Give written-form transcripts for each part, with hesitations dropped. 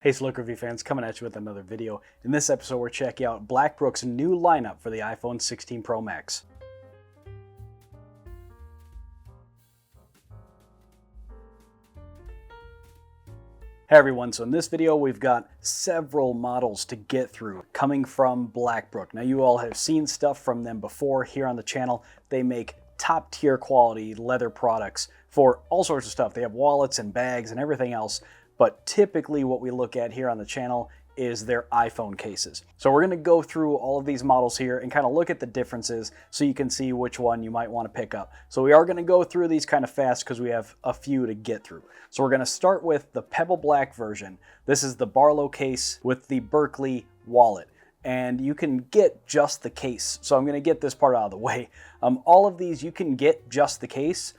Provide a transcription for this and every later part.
Hey Slick Review fans, coming at you with another video. In this episode we're checking out Blackbrook's new lineup for the iPhone 16 Pro Max. Hey everyone, so in this video we've got several models to get through coming from Blackbrook. Now you all have seen stuff from them before here on the channel. They make top tier quality leather products for all sorts of stuff. They have wallets and bags and everything else. But typically what we look at here on the channel is their iPhone cases. So we're going to go through all of these models here and kind of look at the differences so you can see which one you might want to pick up. So we are going to go through these kind of fast because we have a few to get through. So we're going to start with the Pebble Black version. This is the Barlow case with the Berkeley wallet. And you can get just the case. So I'm going to get this part out of the way. All of these you can get just the case,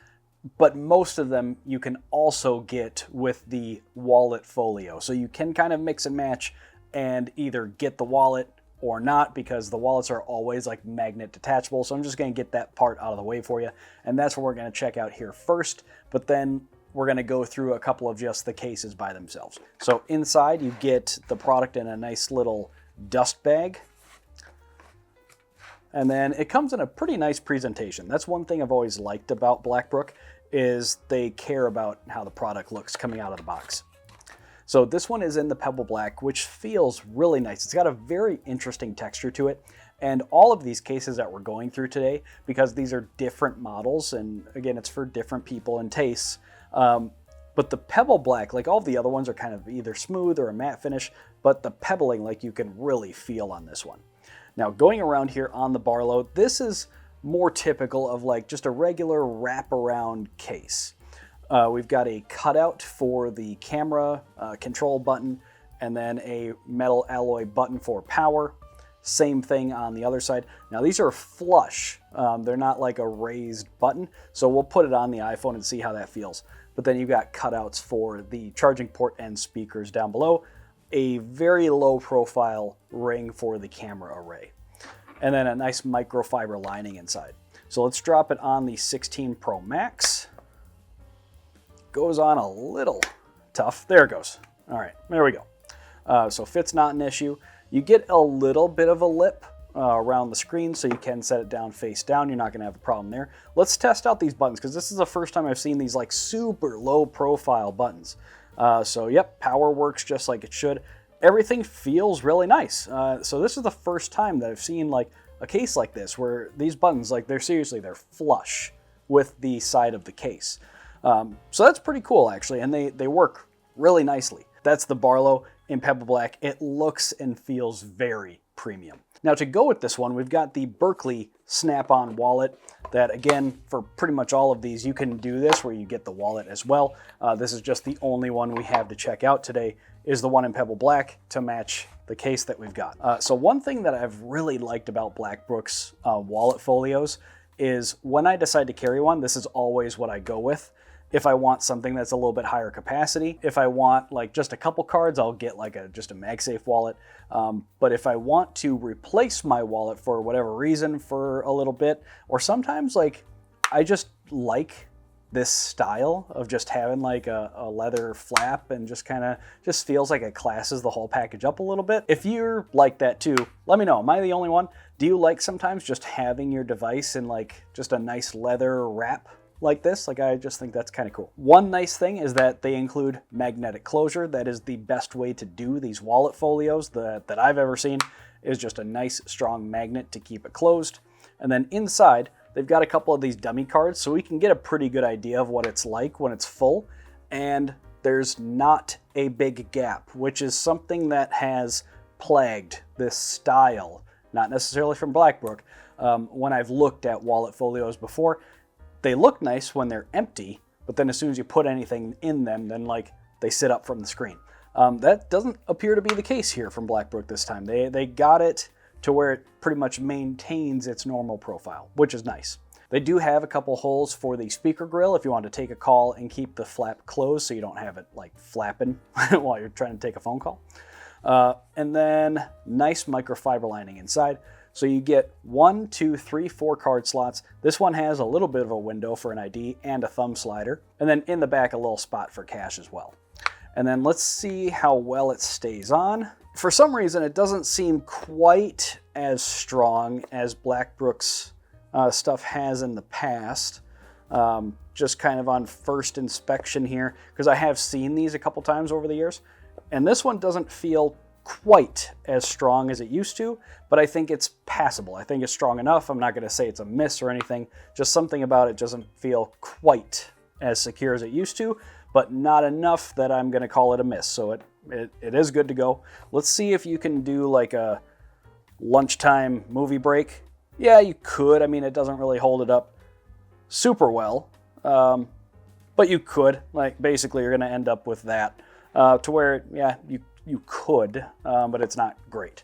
but most of them you can also get with the wallet folio. So you can kind of mix and match and either get the wallet or not, because the wallets are always like magnet detachable. So I'm just going to get that part out of the way for you. And that's what we're going to check out here first. But then we're going to go through a couple of just the cases by themselves. So inside you get the product in a nice little dust bag. And then it comes in a pretty nice presentation. That's one thing I've always liked about Blackbrook, is they care about how the product looks coming out of the box. So this one is in the Pebble Black, which feels really nice. It's got a very interesting texture to it. And all of these cases that we're going through today, because these are different models, and again, it's for different people and tastes, but the Pebble Black, like all the other ones, are kind of either smooth or a matte finish, but the pebbling, like you can really feel on this one. Now, going around here on the Barlow, this is more typical of like just a regular wraparound case. We've got a cutout for the camera control button, and then a metal alloy button for power. Same thing on the other side. Now these are flush. They're not like a raised button, so we'll put it on the iPhone and see how that feels. But then you've got cutouts for the charging port and speakers down below. A very low profile ring for the camera array, and then a nice microfiber lining inside. So let's drop it on the 16 Pro Max. Goes on a little tough. There it goes. All right, there we go. So fit's not an issue. You get a little bit of a lip around the screen, so you can set it down face down. You're not gonna have a problem there. Let's test out these buttons, because this is the first time I've seen these like super low profile buttons. So yep, power works just like it should. Everything feels really nice. So this is the first time that I've seen like a case like this, where these buttons, like they're flush with the side of the case. So that's pretty cool actually, and they work really nicely. That's the Barlow in Pebble Black. It looks and feels very premium. Now to go with this one, we've got the Berkeley snap-on wallet that, again, for pretty much all of these, you can do this where you get the wallet as well. This is just the only one we have to check out today, is the one in Pebble Black to match the case that we've got. So one thing that I've really liked about Blackbrook's wallet folios is when I decide to carry one, this is always what I go with. If I want something that's a little bit higher capacity, if I want like just a couple cards, I'll get like just a MagSafe wallet. But if I want to replace my wallet for whatever reason for a little bit, or sometimes like I just like this style of just having like a leather flap, and just kind of just feels like it classes the whole package up a little bit. If you're like that too, let me know. Am I the only one? Do you like sometimes just having your device in like just a nice leather wrap like this? Like, I just think that's kind of cool. One nice thing is that they include magnetic closure. That is the best way to do these wallet folios that I've ever seen, is just a nice strong magnet to keep it closed. And then inside, they've got a couple of these dummy cards, so we can get a pretty good idea of what it's like when it's full. And there's not a big gap, which is something that has plagued this style, not necessarily from Blackbrook. When I've looked at wallet folios before, they look nice when they're empty, but then as soon as you put anything in them, then like they sit up from the screen. That doesn't appear to be the case here from Blackbrook this time. They got it to where it pretty much maintains its normal profile, which is nice. They do have a couple holes for the speaker grill if you want to take a call and keep the flap closed so you don't have it like flapping while you're trying to take a phone call. And then nice microfiber lining inside. So you get 1, 2, 3, 4 card slots. This one has a little bit of a window for an ID and a thumb slider. And then in the back, a little spot for cash as well. And then let's see how well it stays on. For some reason, it doesn't seem quite as strong as Blackbrook's stuff has in the past. Just kind of on first inspection here, because I have seen these a couple times over the years. And this one doesn't feel quite as strong as it used to, but I think it's passable. I think it's strong enough. I'm not going to say it's a miss or anything. Just something about it doesn't feel quite as secure as it used to, but not enough that I'm going to call it a miss. So it is good to go. Let's see if you can do like a lunchtime movie break. Yeah, you could. I mean, it doesn't really hold it up super well, but you could. Like, basically, you're going to end up with that to where, yeah, you could, but it's not great.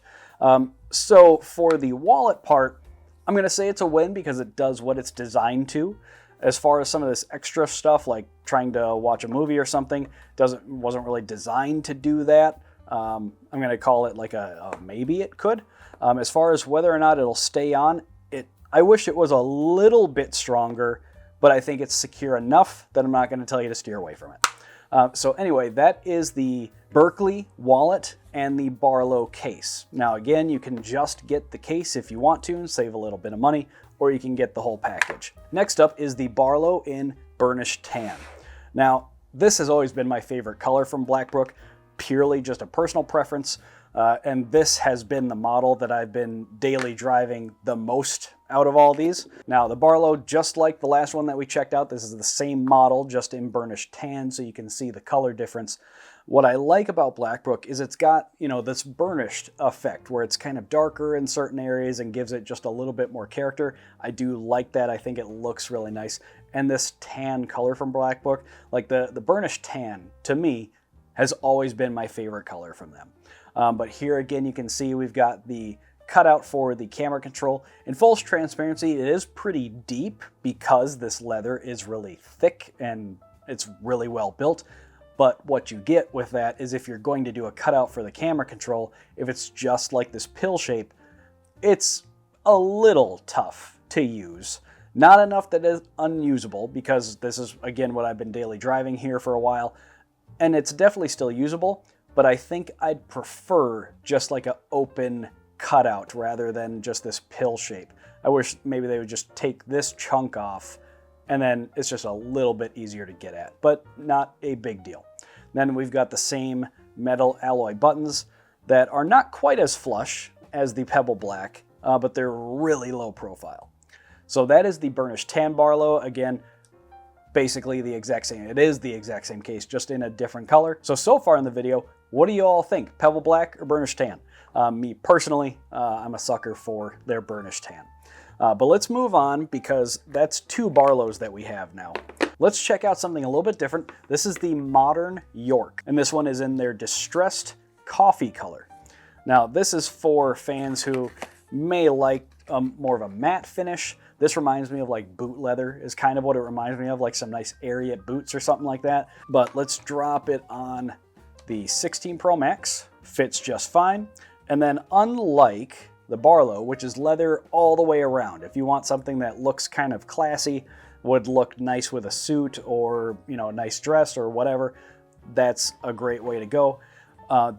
So for the wallet part, I'm going to say it's a win because it does what it's designed to. As far as some of this extra stuff, like trying to watch a movie or something, wasn't really designed to do that. I'm going to call it like a maybe it could. As far as whether or not it'll stay on, I wish it was a little bit stronger, but I think it's secure enough that I'm not going to tell you to steer away from it. So anyway, that is the Berkeley wallet and the Barlow case. Now again, you can just get the case if you want to and save a little bit of money, or you can get the whole package. Next up is the Barlow in Burnished Tan. Now, this has always been my favorite color from Blackbrook, purely just a personal preference, and this has been the model that I've been daily driving the most out of all these. Now, the Barlow, just like the last one that we checked out, this is the same model, just in Burnished Tan, so you can see the color difference. What I like about Blackbrook is it's got, this burnished effect where it's kind of darker in certain areas and gives it just a little bit more character. I do like that. I think it looks really nice. And this tan color from Blackbrook, like the Burnished Tan, to me, has always been my favorite color from them. But here again, you can see we've got the cutout for the camera control. In full transparency, it is pretty deep because this leather is really thick and it's really well built. But what you get with that is if you're going to do a cutout for the camera control, if it's just like this pill shape, it's a little tough to use. Not enough that is unusable, because this is, again, what I've been daily driving here for a while, and it's definitely still usable, but I think I'd prefer just like an open cutout rather than just this pill shape. I wish maybe they would just take this chunk off, and then it's just a little bit easier to get at, but not a big deal. Then we've got the same metal alloy buttons that are not quite as flush as the Pebble Black, but they're really low profile. So that is the Burnished Tan Barlow. Again, basically the exact same. It is the exact same case, just in a different color. So far in the video, what do you all think? Pebble Black or Burnished Tan? Me personally, I'm a sucker for their Burnished Tan. But let's move on, because that's two Barlows that we have now. Let's check out something a little bit different. This is the Modern York, and this one is in their distressed coffee color. Now, this is for fans who may like more of a matte finish. This reminds me of like boot leather is kind of what it reminds me of, like some nice Ariat boots or something like that. But let's drop it on the 16 Pro Max. Fits just fine. And then unlike the Barlow, which is leather all the way around, if you want something that looks kind of classy, would look nice with a suit or, a nice dress or whatever, that's a great way to go.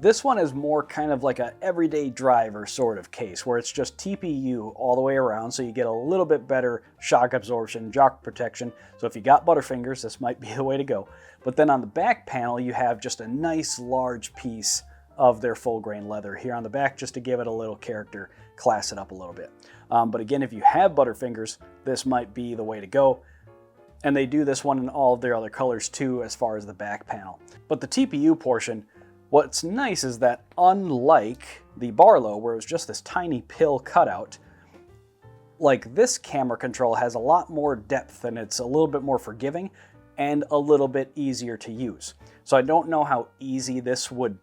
This one is more kind of like a everyday driver sort of case, where it's just TPU all the way around, so you get a little bit better shock absorption, shock protection. So if you got butterfingers, this might be the way to go. But then on the back panel, you have just a nice large piece of their full grain leather here on the back, just to give it a little character, class it up a little bit. But again, if you have butterfingers, this might be the way to go. And they do this one in all of their other colors too, as far as the back panel. But the TPU portion, what's nice is that unlike the Barlow, where it was just this tiny pill cutout, like this camera control has a lot more depth, and it's a little bit more forgiving and a little bit easier to use. So I don't know how easy this would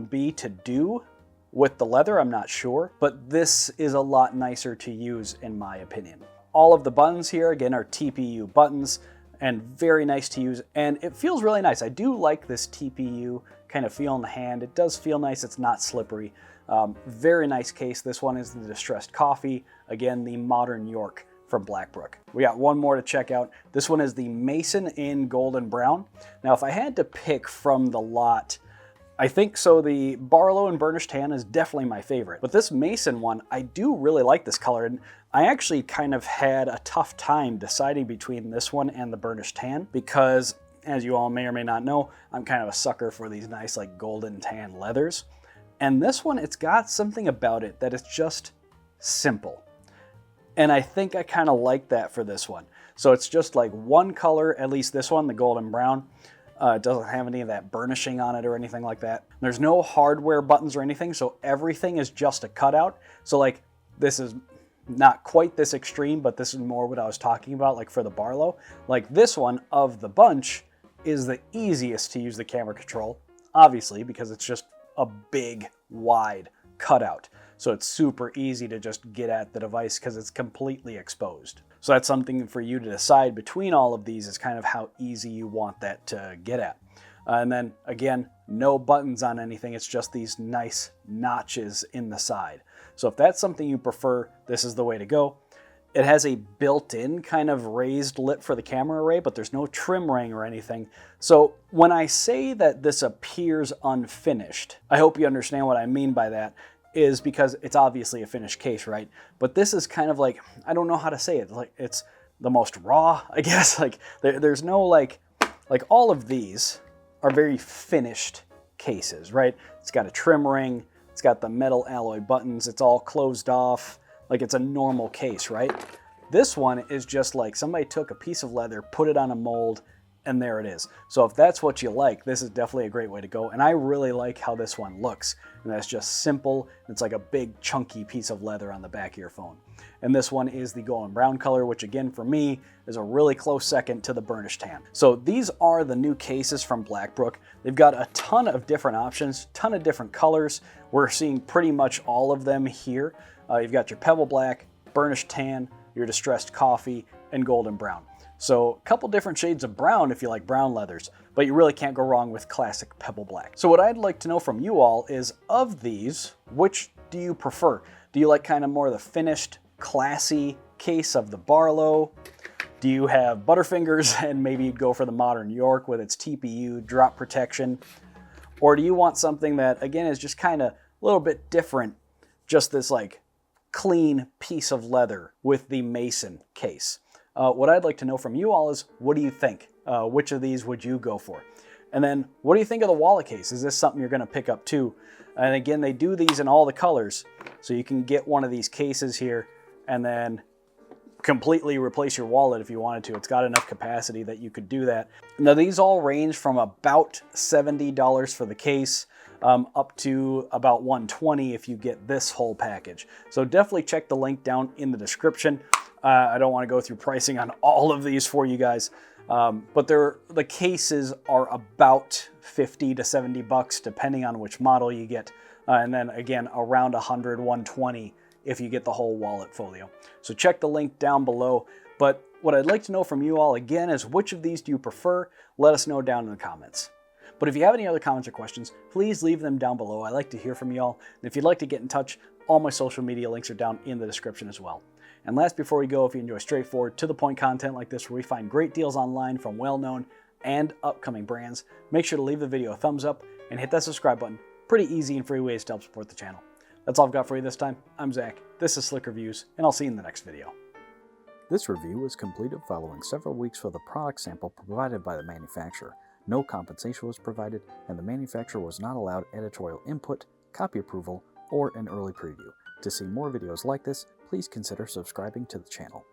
be to do with the leather, I'm not sure, but this is a lot nicer to use in my opinion. All of the buttons here, again, are TPU buttons and very nice to use, and it feels really nice. I do like this TPU kind of feel in the hand. It does feel nice, it's not slippery. Very nice case. This one is the Distressed Coffee, again, the Modern York from Blackbrook. We got one more to check out. This one is the Mason in golden brown. Now, if I had to pick from the lot, I think so the Barlow and Burnished Tan is definitely my favorite. But this Mason one, I do really like this color, and I actually kind of had a tough time deciding between this one and the Burnished Tan because, as you all may or may not know, I'm kind of a sucker for these nice like golden tan leathers. And this one, it's got something about it that is just simple. And I think I kind of like that for this one. So it's just like one color, at least this one, the golden brown. It doesn't have any of that burnishing on it or anything like that. There's no hardware buttons or anything, so everything is just a cutout. So like, this is not quite this extreme, but this is more what I was talking about, like for the Barlow. Like this one of the bunch is the easiest to use the camera control, obviously, because it's just a big, wide cutout. So it's super easy to just get at the device because it's completely exposed. So that's something for you to decide between all of these is kind of how easy you want that to get at. And then again, no buttons on anything. It's just these nice notches in the side. So if that's something you prefer, this is the way to go. It has a built-in kind of raised lip for the camera array, but there's no trim ring or anything. So when I say that this appears unfinished, I hope you understand what I mean by that, is because it's obviously a finished case, right? But this is kind of like, I don't know how to say it, like it's the most raw, I guess. Like there's no like all of these are very finished cases, right? It's got a trim ring, it's got the metal alloy buttons, it's all closed off, like it's a normal case, right? This one is just like somebody took a piece of leather, put it on a mold, and there it is. So if that's what you like, this is definitely a great way to go. And I really like how this one looks. And that's just simple. It's like a big chunky piece of leather on the back of your phone. And this one is the golden brown color, which again for me is a really close second to the Burnished Tan. So these are the new cases from Blackbrook. They've got a ton of different options, ton of different colors. We're seeing pretty much all of them here. You've got your pebble black, burnished tan, your distressed coffee, and golden brown. So a couple different shades of brown if you like brown leathers, but you really can't go wrong with classic pebble black. So what I'd like to know from you all is, of these, which do you prefer? Do you like kind of more the finished, classy case of the Barlow? Do you have Butterfingers and maybe you'd go for the Modern York with its TPU drop protection? Or do you want something that, again, is just kind of a little bit different, just this like clean piece of leather with the Mason case? What I'd like to know from you all is, what do you think? Which of these would you go for? And then, what do you think of the wallet case? Is this something you're going to pick up too? And again, they do these in all the colors, so you can get one of these cases here and then completely replace your wallet if you wanted to. It's got enough capacity that you could do that. Now, these all range from about $70 for the case, up to about $120 if you get this whole package. So definitely check the link down in the description. I don't want to go through pricing on all of these for you guys, but the cases are about 50 to 70 bucks depending on which model you get, and then again around 100, 120 if you get the whole wallet folio. So check the link down below. But what I'd like to know from you all again is, which of these do you prefer? Let us know down in the comments. But if you have any other comments or questions, please leave them down below. I like to hear from you all. And if you'd like to get in touch, all my social media links are down in the description as well. And last, before we go, if you enjoy straightforward, to-the-point content like this where we find great deals online from well-known and upcoming brands, make sure to leave the video a thumbs up and hit that subscribe button. Pretty easy and free ways to help support the channel. That's all I've got for you this time. I'm Zach, this is Slick Reviews, and I'll see you in the next video. This review was completed following several weeks for the product sample provided by the manufacturer. No compensation was provided, and the manufacturer was not allowed editorial input, copy approval, or an early preview. To see more videos like this, please consider subscribing to the channel.